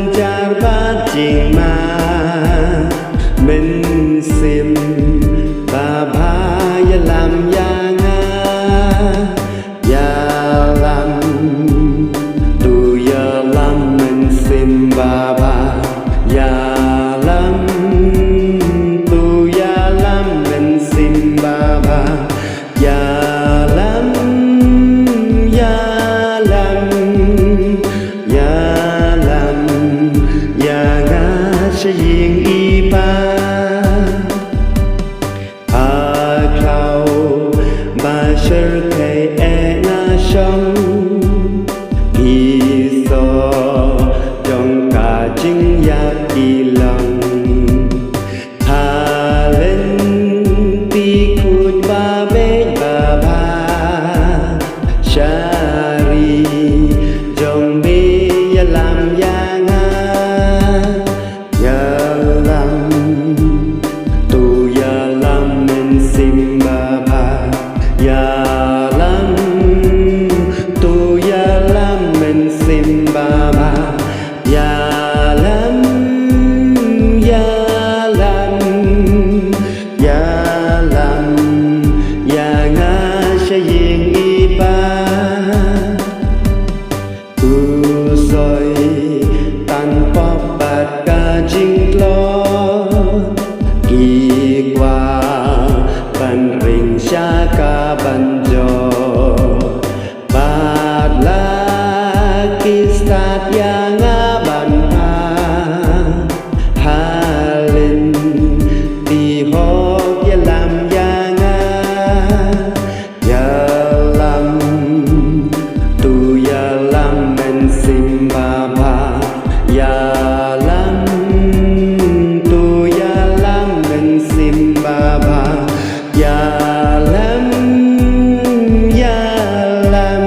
lancar bajima mình sim bà ba ya làm ya nga ya làm tu ya làm mình sim bà ba ya làm tu ya làm mình sim bà ba ya làm ya làm ya làm ya nga sẽ yên y ba mà sơ kề e na sông kỳ so trong cả chính gia kỳ lòng hà lên ti cụt ba bê bà ba shari trong bê ya làm ya nga ya làm tu ya làm men sim ba ba ya lam tu ya lam men sim ba ba ya lam ya lam ya lam ya nga sẽ yên y ba u soi tan pop bát ca jing lo kỳ qua ban ring xa ca ban jo bát la kistat ya nga ban ha lên ti ho ya làm ya nga ya làm tu ya làm men sim ba ba ya làm tu ya làm men sim ba ba ya lam ya lam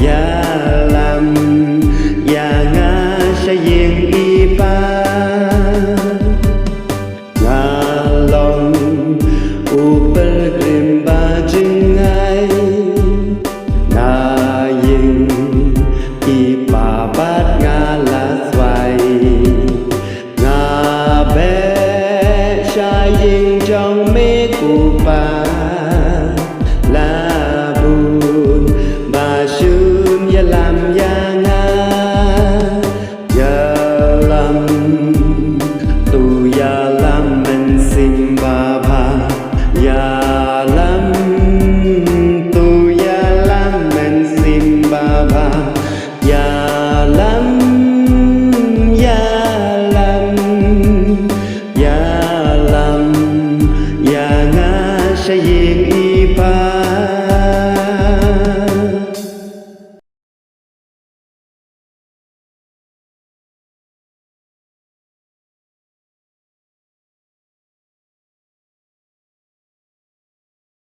ya lam ya nga sẽ yên y